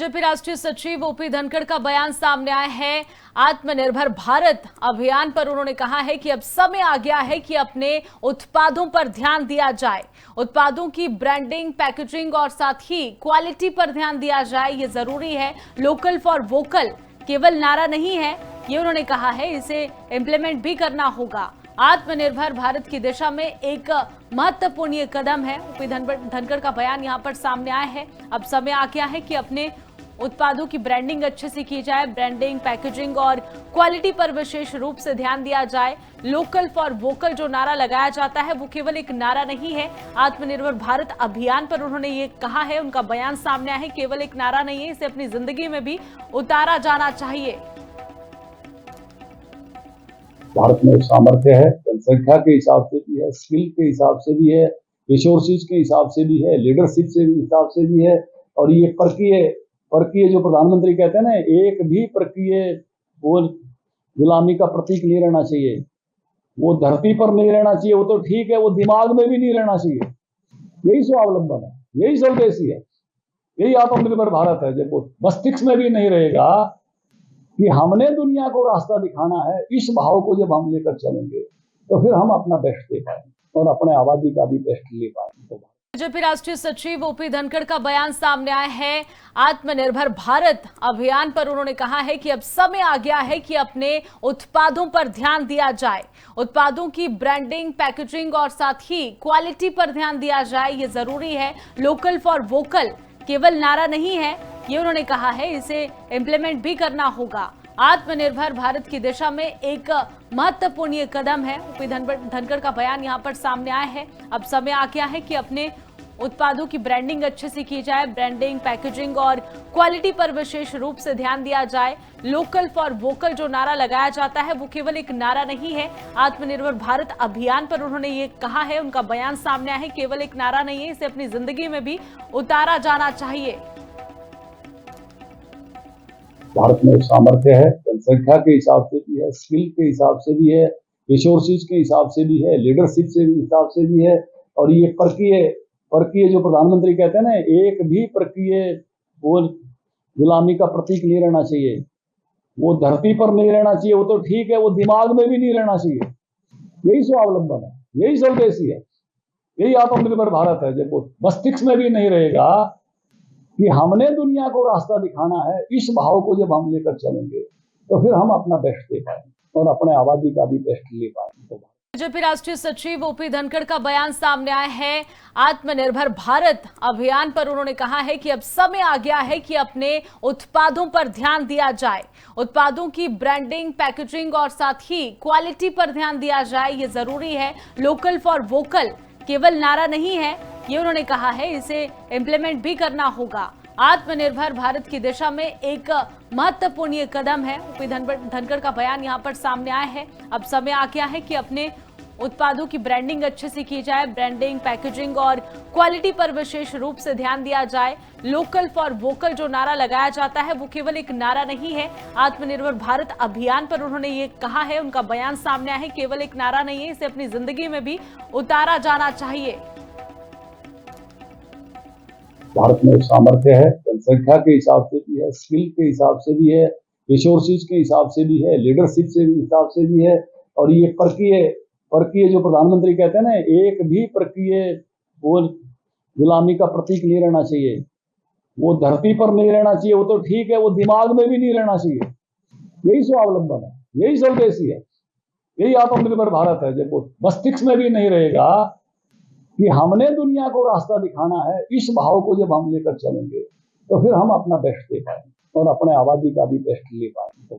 BJP राष्ट्रीय सचिव OP Dhankhar का बयान सामने आया है। आत्मनिर्भर भारत अभियान पर उन्होंने कहा है कि अब समय आ गया है कि अपने उत्पादों पर ध्यान दिया जाए। उत्पादों की ब्रांडिंग, पैकेजिंग और साथ ही क्वालिटी पर ध्यान दिया जाए, ये जरूरी है। लोकल फॉर वोकल केवल नारा नहीं है, ये उन्होंने कहा है, इसे इंप्लीमेंट भी करना होगा। आत्मनिर्भर भारत की दिशा में एक महत्वपूर्ण ये कदम है। ओपी धनखड़ का बयान यहां पर सामने आया है। अब समय आ गया है कि अपने उत्पादों की ब्रांडिंग अच्छे से की जाए। ब्रांडिंग, पैकेजिंग और क्वालिटी पर विशेष रूप से ध्यान दिया जाए। लोकल फॉर वोकल जो नारा लगाया जाता है वो केवल एक नारा नहीं है। आत्मनिर्भर भारत अभियान पर उन्होंने ये कहा है, उनका बयान सामने आया है, केवल एक नारा नहीं है, इसे अपनी जिंदगी में भी उतारा जाना चाहिए। भारत में सामर्थ्य है, जनसंख्या के हिसाब से भी है, स्किल के हिसाब से भी है, रिसोर्सेज के हिसाब से भी है, लीडरशिप से भी हिसाब से भी है। और ये परकीय जो प्रधानमंत्री कहते हैं ना, एक भी परकीय वो गुलामी का प्रतीक नहीं रहना चाहिए। वो धरती पर नहीं रहना चाहिए, वो तो ठीक है, वो दिमाग में भी नहीं रहना चाहिए। यही स्वावलंबन है, यही स्वदेशी है, यही आत्मनिर्भर भारत है। जब वो मस्तिष्क में भी नहीं रहेगा कि हमने दुनिया को रास्ता दिखाना है, इस भाव को जब हम लेकर चलेंगे तो फिर हम अपना बेस्ट दे पाएंगे और अपने आबादी का भी बेस्ट ले पाएंगे। बीजेपी राष्ट्रीय सचिव ओपी धनखड़ का बयान सामने आया है। आत्मनिर्भर भारत अभियान पर उन्होंने कहा है कि अब समय आ गया है कि अपने उत्पादों पर ध्यान दिया जाए। उत्पादों की ब्रांडिंग, पैकेजिंग और साथ ही क्वालिटी पर ध्यान दिया जाए, ये जरूरी है। लोकल फॉर वोकल केवल नारा नहीं है, ये उन्होंने कहा है, इसे इंप्लीमेंट भी करना होगा। आत्मनिर्भर भारत की दिशा में एक महत्वपूर्ण ये कदम है। ओपी धनखड़ का बयान यहां पर सामने आया है। अब समय आ गया है कि अपने उत्पादों की ब्रांडिंग अच्छे से की जाए। ब्रांडिंग, पैकेजिंग और क्वालिटी पर विशेष रूप से ध्यान दिया जाए। लोकल फॉर वोकल जो नारा लगाया जाता है वो केवल एक नारा नहीं है। आत्मनिर्भर भारत अभियान पर उन्होंने ये कहा है, उनका बयान सामने आया है, केवल एक नारा नहीं है, इसे अपनी जिंदगी में भी उतारा जाना चाहिए। भारत में सामर्थ्य है, जनसंख्या के हिसाब से भी है, स्किल के हिसाब से भी है, रिसोर्सेज के हिसाब से भी है, लीडरशिप से भी हिसाब से भी है। और ये परकीय जो प्रधानमंत्री कहते हैं ना, एक भी परकीय वो गुलामी का प्रतीक नहीं रहना चाहिए। वो धरती पर नहीं रहना चाहिए, वो तो ठीक है, वो दिमाग में भी नहीं रहना चाहिए। यही स्वावलंबन है, यही स्वदेशी है, यही आत्मनिर्भर भारत है। जब वो मस्तिष्क में भी नहीं रहेगा कि हमने दुनिया को रास्ता दिखाना है, इस भाव को जब हम लेकर चलेंगे तो फिर हम अपना बेस्ट दे पाएंगे और अपने आबादी का भी बेस्ट ले पाएंगे। बीजेपी राष्ट्रीय सचिव ओपी धनखड़ का बयान सामने आया है। आत्मनिर्भर भारत अभियान पर उन्होंने कहा है कि अब समय आ गया है कि अपने उत्पादों पर ध्यान दिया जाए। उत्पादों की ब्रांडिंग, पैकेजिंग और साथ ही क्वालिटी पर ध्यान दिया जाए, ये जरूरी है। लोकल फॉर वोकल केवल नारा नहीं है, ये उन्होंने कहा है, इसे इंप्लीमेंट भी करना होगा। आत्मनिर्भर भारत की दिशा में एक महत्वपूर्ण ये कदम है। ओपी धनखड़ का बयान यहां पर सामने आया है। अब समय आ गया है कि अपने उत्पादों की ब्रांडिंग अच्छे से की जाए। ब्रांडिंग, पैकेजिंग और क्वालिटी पर विशेष रूप से ध्यान दिया जाए। लोकल फॉर वोकल जो नारा लगाया जाता है वो केवल एक नारा नहीं है। आत्मनिर्भर भारत अभियान पर उन्होंने ये कहा है, उनका बयान सामने आया है, केवल एक नारा नहीं है, इसे अपनी जिंदगी में भी उतारा जाना चाहिए। भारत में सामर्थ्य है, जनसंख्या के हिसाब से भी है, स्किल के हिसाब से भी है, रिसोर्सेज के हिसाब से भी है, लीडरशिप से भी हिसाब से भी है। और ये परकीय जो प्रधानमंत्री कहते हैं ना, एक भी परकीय वो गुलामी का प्रतीक नहीं रहना चाहिए। वो धरती पर नहीं रहना चाहिए, वो तो ठीक है, वो दिमाग में भी नहीं रहना चाहिए। यही स्वावलंबन है, यही स्वदेशी है, यही आत्मनिर्भर भारत है। जब वो मस्तिष्क में भी नहीं रहेगा कि हमने दुनिया को रास्ता दिखाना है, इस भाव को जब हम लेकर चलेंगे तो फिर हम अपना बेस्ट दे पाएंगे और अपने आबादी का भी बेस्ट ले पाएंगे।